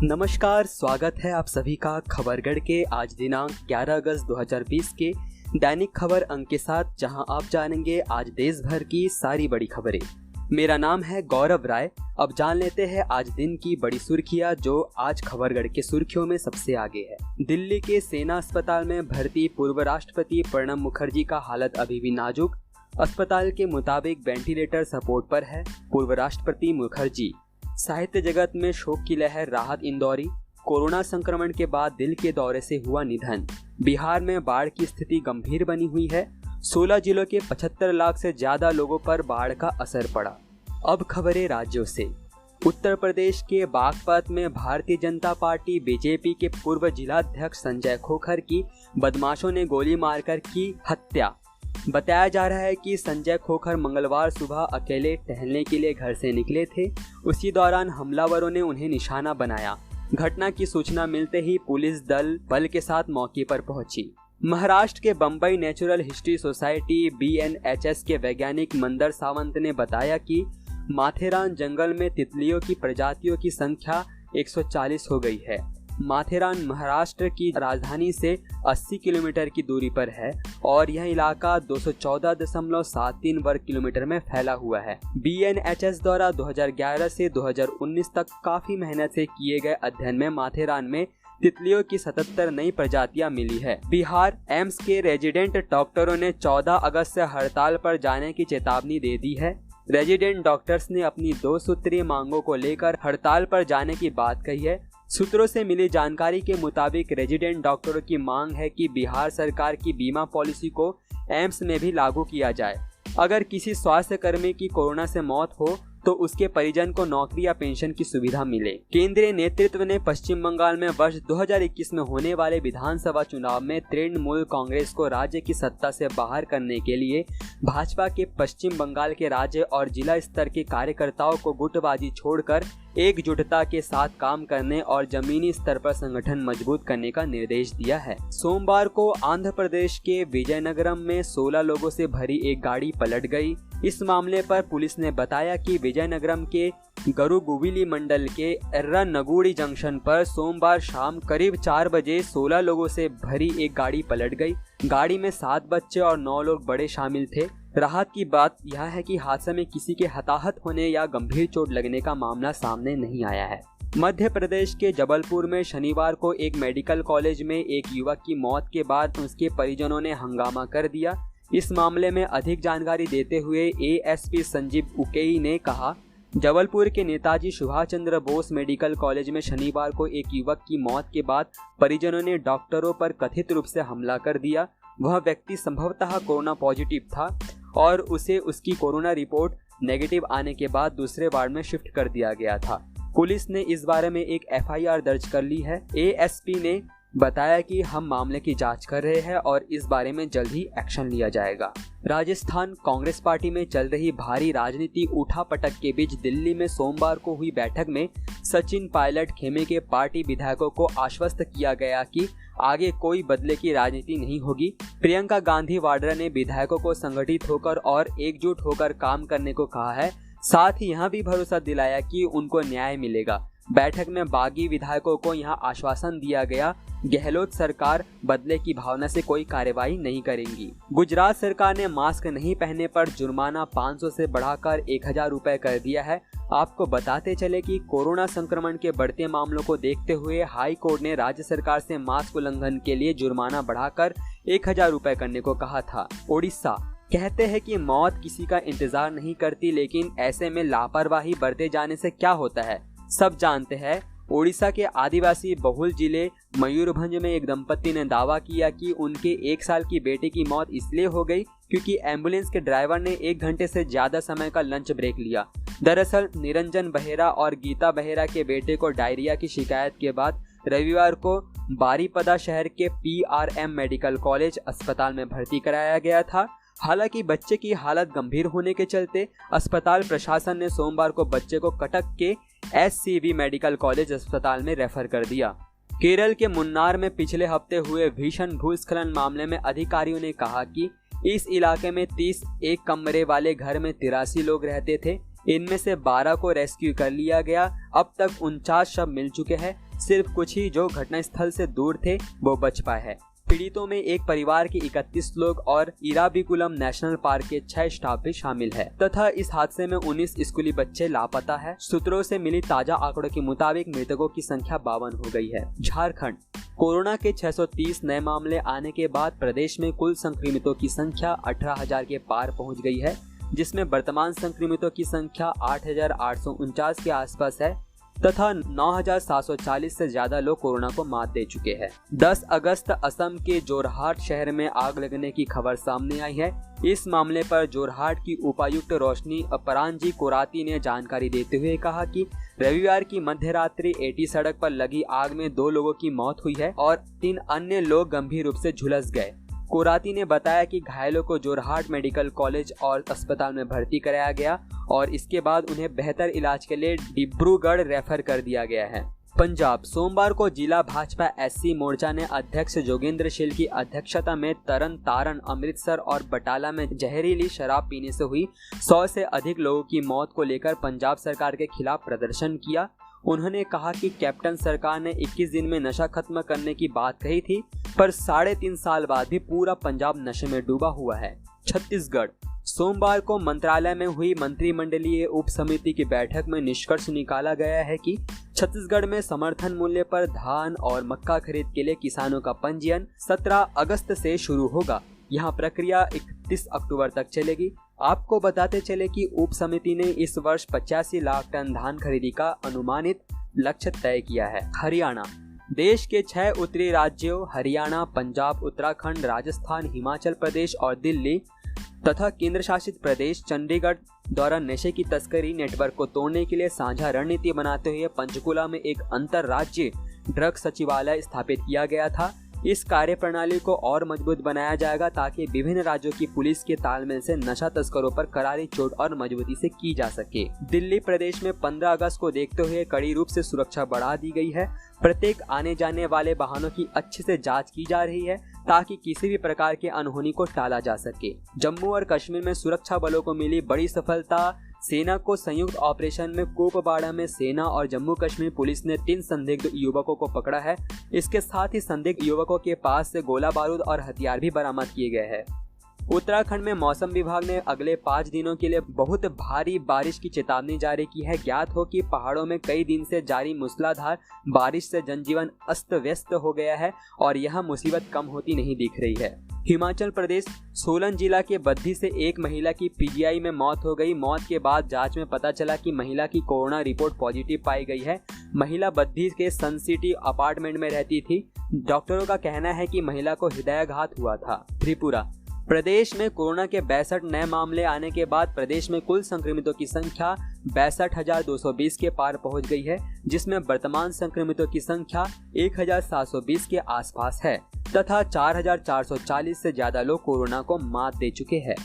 नमस्कार, स्वागत है आप सभी का खबरगढ़ के आज दिनांक 11 अगस्त 2020 के दैनिक खबर अंक के साथ, जहां आप जानेंगे आज देश भर की सारी बड़ी खबरें। मेरा नाम है गौरव राय। अब जान लेते हैं आज दिन की बड़ी सुर्खियां जो आज खबरगढ़ के सुर्खियों में सबसे आगे है। दिल्ली के सेना अस्पताल में भर्ती पूर्व राष्ट्रपति प्रणब मुखर्जी का हालत अभी भी नाजुक। अस्पताल के मुताबिक वेंटिलेटर सपोर्ट पर है पूर्व राष्ट्रपति मुखर्जी। साहित्य जगत में शोक की लहर, राहत इंदौरी। कोरोना संक्रमण के बाद दिल के दौरे से हुआ निधन। बिहार में बाढ़ की स्थिति गंभीर बनी हुई है। 16 जिलों के 75 लाख से ज्यादा लोगों पर बाढ़ का असर पड़ा। अब खबरें राज्यों से। उत्तर प्रदेश के बागपत में भारतीय जनता पार्टी बीजेपी के पूर्व जिलाध्यक्ष संजय खोखर की बदमाशों ने गोली मारकर की हत्या। बताया जा रहा है कि संजय खोखर मंगलवार सुबह अकेले टहलने के लिए घर से निकले थे। उसी दौरान हमलावरों ने उन्हें निशाना बनाया। घटना की सूचना मिलते ही पुलिस दल बल के साथ मौके पर पहुंची। महाराष्ट्र के Bombay natural history society BNHS के वैज्ञानिक मंदर सावंत ने बताया कि माथेरान जंगल में तितलियों की प्रजातियों की संख्या 140 हो गई है। माथेरान महाराष्ट्र की राजधानी से 80 किलोमीटर की दूरी पर है और यह इलाका 214.73 वर्ग किलोमीटर में फैला हुआ है। BNHS द्वारा 2011 से 2019 तक काफी मेहनत से किए गए अध्ययन में माथेरान में तितलियों की 77 नई प्रजातियां मिली है। बिहार एम्स के रेजिडेंट डॉक्टरों ने 14 अगस्त से हड़ताल पर जाने की चेतावनी दे दी है। रेजिडेंट डॉक्टर्स ने अपनी 2 सूत्रीय मांगों को लेकर हड़ताल पर जाने की बात कही है। सूत्रों से मिली जानकारी के मुताबिक रेजिडेंट डॉक्टरों की मांग है कि बिहार सरकार की बीमा पॉलिसी को एम्स में भी लागू किया जाए। अगर किसी स्वास्थ्य कर्मी की कोरोना से मौत हो तो उसके परिजन को नौकरी या पेंशन की सुविधा मिले। केंद्रीय नेतृत्व ने पश्चिम बंगाल में वर्ष 2021 में होने वाले विधानसभा चुनाव में तृणमूल कांग्रेस को राज्य की सत्ता से बाहर करने के लिए भाजपा के पश्चिम बंगाल के राज्य और जिला स्तर के कार्यकर्ताओं को गुटबाजी छोड़कर एकजुटता के साथ काम करने और जमीनी स्तर पर संगठन मजबूत करने का निर्देश दिया है। सोमवार को आंध्र प्रदेश के विजयनगरम में 16 लोगों से भरी एक गाड़ी पलट गई। इस मामले पर पुलिस ने बताया कि विजयनगरम के गरुगुविली मंडल के एर्रानगुडी जंक्शन पर सोमवार शाम करीब 4 बजे 16 लोगों से भरी एक गाड़ी पलट गई। गाड़ी में 7 बच्चे और 9 लोग बड़े शामिल थे। राहत की बात यह है कि हादसे में किसी के हताहत होने या गंभीर चोट लगने का मामला सामने नहीं आया है। मध्य प्रदेश के जबलपुर में शनिवार को एक मेडिकल कॉलेज में एक युवक की मौत के बाद उसके परिजनों ने हंगामा कर दिया। इस मामले में अधिक जानकारी देते हुए ASP संजीव उकेई ने कहा, जबलपुर के नेताजी सुभाष चंद्र बोस मेडिकल कॉलेज में शनिवार को एक युवक की मौत के बाद परिजनों ने डॉक्टरों पर कथित रूप से हमला कर दिया। वह व्यक्ति संभवतः कोरोना पॉजिटिव था और उसे उसकी कोरोना रिपोर्ट नेगेटिव आने के बाद दूसरे वार्ड में शिफ्ट कर दिया गया था। पुलिस ने इस बारे में एक FIR दर्ज कर ली है। ASP ने बताया कि हम मामले की जांच कर रहे हैं और इस बारे में जल्द ही एक्शन लिया जाएगा। राजस्थान कांग्रेस पार्टी में चल रही भारी राजनीति उठापटक के बीच दिल्ली में सोमवार को हुई बैठक में सचिन पायलट खेमे के पार्टी विधायकों को आश्वस्त किया गया कि आगे कोई बदले की राजनीति नहीं होगी। प्रियंका गांधी वाड्रा ने विधायकों को संगठित होकर और एकजुट होकर काम करने को कहा है। साथ ही यहां भी भरोसा दिलाया कि उनको न्याय मिलेगा। बैठक में बागी विधायकों को यहां आश्वासन दिया गया, गहलोत सरकार बदले की भावना से कोई कार्रवाई नहीं करेगी। गुजरात सरकार ने मास्क नहीं पहनने पर जुर्माना 500 से बढ़ाकर 1000 रुपए कर दिया है। आपको बताते चले कि कोरोना संक्रमण के बढ़ते मामलों को देखते हुए हाई कोर्ट ने राज्य सरकार से मास्क उल्लंघन के लिए जुर्माना बढ़ाकर 1000 रुपए करने को कहा था। ओडिशा कहते हैं कि मौत किसी का इंतजार नहीं करती, लेकिन ऐसे में लापरवाही बरते जाने से क्या होता है सब जानते हैं। ओडिशा के आदिवासी बहुल जिले मयूरभंज में एक दंपति ने दावा किया कि उनके 1 साल की बेटे की मौत इसलिए हो गई क्योंकि एम्बुलेंस के ड्राइवर ने 1 घंटे से ज्यादा समय का लंच ब्रेक लिया। दरअसल निरंजन बहेरा और गीता बहेरा के बेटे को डायरिया की शिकायत के बाद रविवार को बारीपदा शहर के PRM मेडिकल कॉलेज अस्पताल में भर्ती कराया गया था। हालांकि बच्चे की हालत गंभीर होने के चलते अस्पताल प्रशासन ने सोमवार को बच्चे को कटक के SCV मेडिकल कॉलेज अस्पताल में रेफर कर दिया। केरल के मुन्नार में पिछले हफ्ते हुए भीषण भूस्खलन मामले में अधिकारियों ने कहा कि इस इलाके में 30 एक कमरे वाले घर में 83 लोग रहते थे। इनमें से 12 को रेस्क्यू कर लिया गया। अब तक 49 शव मिल चुके हैं। सिर्फ कुछ ही जो घटनास्थल से दूर थे वो बच पाए हैं। पीड़ितों में एक परिवार के 31 लोग और इराविकुलम नेशनल पार्क के 6 स्टाफ भी शामिल है तथा इस हादसे में 19 स्कूली बच्चे लापता है। सूत्रों से मिली ताजा आंकड़ों के मुताबिक मृतकों की संख्या 52 हो गई है। झारखंड, कोरोना के 630 नए मामले आने के बाद प्रदेश में कुल संक्रमितों की संख्या 18,000 के पार पहुंच गई है, जिसमें वर्तमान संक्रमितों की संख्या 8,849 के आसपास है तथा 9,740 से ज्यादा लोग कोरोना को मात दे चुके हैं। 10 अगस्त असम के जोरहाट शहर में आग लगने की खबर सामने आई है। इस मामले पर जोरहाट की उपायुक्त रोशनी अपरांजी कोराती ने जानकारी देते हुए कहा कि रविवार की मध्य रात्रि एटी सड़क पर लगी आग में 2 लोगों की मौत हुई है और 3 अन्य लोग गंभीर रूप से झुलस गए। कोराती ने बताया कि घायलों को जोरहाट मेडिकल कॉलेज और अस्पताल में भर्ती कराया गया और इसके बाद उन्हें बेहतर इलाज के लिए डिब्रूगढ़ रेफर कर दिया गया है। पंजाब, सोमवार को जिला भाजपा एससी मोर्चा ने अध्यक्ष जोगेंद्र शील की अध्यक्षता में तरन तारण, अमृतसर और बटाला में जहरीली शराब पीने से हुई 100 से अधिक लोगों की मौत को लेकर पंजाब सरकार के खिलाफ प्रदर्शन किया। उन्होंने कहा कि कैप्टन सरकार ने 21 दिन में नशा खत्म करने की बात कही थी, पर 3.5 साल बाद भी पूरा पंजाब नशे में डूबा हुआ है। छत्तीसगढ़, सोमवार को मंत्रालय में हुई मंत्रिमंडलीय उप समिति की बैठक में निष्कर्ष निकाला गया है कि छत्तीसगढ़ में समर्थन मूल्य पर धान और मक्का खरीद के लिए किसानों का पंजीयन 17 अगस्त से शुरू होगा। यहां प्रक्रिया 31 अक्टूबर तक चलेगी। आपको बताते चले कि उप समिति ने इस वर्ष 85 लाख टन धान खरीदी का अनुमानित लक्ष्य तय किया है। हरियाणा, देश के 6 उत्तरी राज्यों हरियाणा, पंजाब, उत्तराखंड, राजस्थान, हिमाचल प्रदेश और दिल्ली तथा केंद्र शासित प्रदेश चंडीगढ़ द्वारा नशे की तस्करी नेटवर्क को तोड़ने के लिए साझा रणनीति बनाते हुए पंचकुला में एक अंतरराज्यीय ड्रग सचिवालय स्थापित किया गया था। इस कार्य प्रणाली को और मजबूत बनाया जाएगा ताकि विभिन्न राज्यों की पुलिस के तालमेल से नशा तस्करों पर करारी चोट और मजबूती से की जा सके। दिल्ली प्रदेश में 15 अगस्त को देखते हुए कड़ी रूप से सुरक्षा बढ़ा दी गई है। प्रत्येक आने जाने वाले वाहनों की अच्छे से जांच की जा रही है ताकि किसी भी प्रकार के अनहोनी को टाला जा सके। जम्मू और कश्मीर में सुरक्षा बलों को मिली बड़ी सफलता। सेना को संयुक्त ऑपरेशन में कुपवाड़ा में सेना और जम्मू कश्मीर पुलिस ने 3 संदिग्ध युवकों को पकड़ा है। इसके साथ ही संदिग्ध युवकों के पास से गोला बारूद और हथियार भी बरामद किए गए हैं। उत्तराखंड में मौसम विभाग ने अगले 5 दिनों के लिए बहुत भारी बारिश की चेतावनी जारी की है। ज्ञात हो कि पहाड़ों में कई दिन से जारी मूसलाधार बारिश से जनजीवन अस्त व्यस्त हो गया है और यह मुसीबत कम होती नहीं दिख रही है। हिमाचल प्रदेश, सोलन जिला के बद्दी से एक महिला की पीजीआई में मौत हो गई। मौत के बाद जांच में पता चला कि महिला की कोरोना रिपोर्ट पॉजिटिव पाई गई है। महिला बद्दी के सन सिटी अपार्टमेंट में रहती थी। डॉक्टरों का कहना है कि महिला को हृदयाघात हुआ था। त्रिपुरा, प्रदेश में कोरोना के 62 नए मामले आने के बाद प्रदेश में कुल संक्रमितों की संख्या 62,220 के पार पहुंच गई है, जिसमें वर्तमान संक्रमितों की संख्या 1,720 के आसपास है तथा 4,440 से ज्यादा लोग कोरोना को मात दे चुके हैं।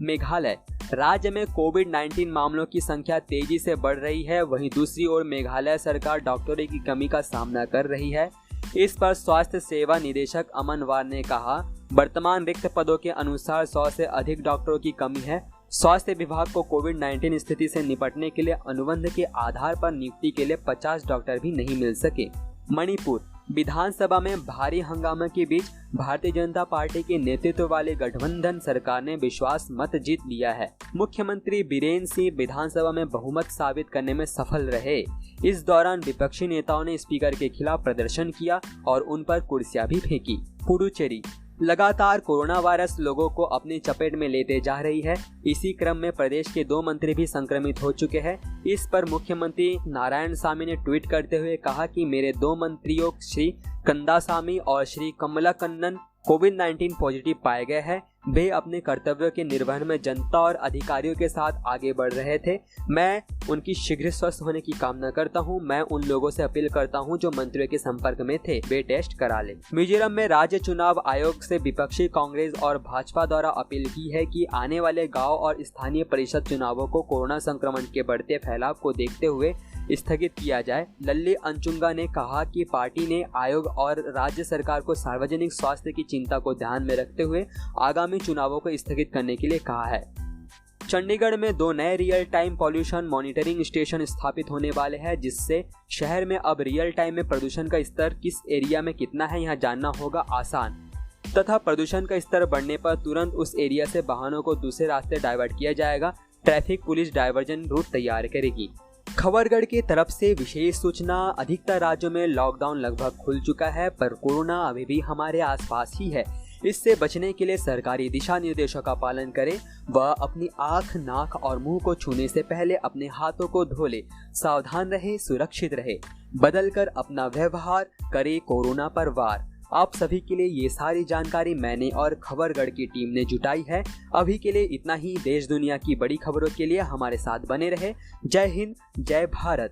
मेघालय, राज्य में कोविड-19 मामलों की संख्या तेजी से बढ़ रही है। वहीं दूसरी ओर मेघालय सरकार डॉक्टरों की कमी का सामना कर रही है। इस पर स्वास्थ्य सेवा निदेशक अमन वार ने कहा, वर्तमान रिक्त पदों के अनुसार 100 से अधिक डॉक्टरों की कमी है। स्वास्थ्य विभाग को कोविड-19 स्थिति से निपटने के लिए अनुबंध के आधार पर नियुक्ति के लिए 50 डॉक्टर भी नहीं मिल सके। मणिपुर, विधानसभा में भारी हंगामे के बीच भारतीय जनता पार्टी के नेतृत्व वाले गठबंधन सरकार ने विश्वास मत जीत लिया है। मुख्यमंत्री बीरेन सिंह विधानसभा में बहुमत साबित करने में सफल रहे। इस दौरान विपक्षी नेताओं ने स्पीकर के खिलाफ प्रदर्शन किया और उन पर कुर्सियां भी फेंकी। पुडुचेरी, लगातार कोरोना वायरस लोगों को अपनी चपेट में लेते जा रही है। इसी क्रम में प्रदेश के 2 मंत्री भी संक्रमित हो चुके हैं। इस पर मुख्यमंत्री नारायणसामी ने ट्वीट करते हुए कहा कि मेरे 2 मंत्रियों श्री कंदासामी और श्री कमलाकन्नन कोविड-19 पॉजिटिव पाए गए हैं। वे अपने कर्तव्यों के निर्वहन में जनता और अधिकारियों के साथ आगे बढ़ रहे थे। मैं उनकी शीघ्र स्वस्थ होने की कामना करता हूं। मैं उन लोगों से अपील करता हूं जो मंत्रियों के संपर्क में थे, वे टेस्ट करा लें। मिजोरम में राज्य चुनाव आयोग से विपक्षी कांग्रेस और भाजपा द्वारा अपील की है कि आने वाले गांव और स्थानीय परिषद चुनावों को कोरोना संक्रमण के बढ़ते फैलाव को देखते हुए स्थगित किया जाए। लल्ली अंचुंगा ने कहा कि पार्टी ने आयोग और राज्य सरकार को सार्वजनिक स्वास्थ्य की चिंता को ध्यान में रखते हुए आगामी चुनावों को स्थगित करने के लिए कहा है। चंडीगढ़ में 2 नए real time pollution monitoring station स्थापित होने वाले हैं, जिससे शहर में अब रियल टाइम में प्रदूषण का स्तर किस एरिया में कितना है यह जानना होगा आसान, तथा प्रदूषण का स्तर बढ़ने पर तुरंत उस एरिया से वाहनों को दूसरे रास्ते डाइवर्ट किया जाएगा। ट्रैफिक पुलिस डाइवर्जन रूट तैयार करेगी। खबरगढ़ की तरफ से विशेष सूचना। अधिकतर राज्यों में लॉकडाउन लगभग खुल चुका है, पर कोरोना अभी भी हमारे आसपास ही है। इससे बचने के लिए सरकारी दिशा निर्देशों का पालन करें। वह अपनी आँख, नाक और मुंह को छूने से पहले अपने हाथों को धो ले। सावधान रहे, सुरक्षित रहे, बदल कर अपना व्यवहार करे कोरोना पर वार। आप सभी के लिए ये सारी जानकारी मैंने और खबरगढ़ की टीम ने जुटाई है। अभी के लिए इतना ही। देश दुनिया की बड़ी खबरों के लिए हमारे साथ बने रहे। जय हिंद, जय भारत।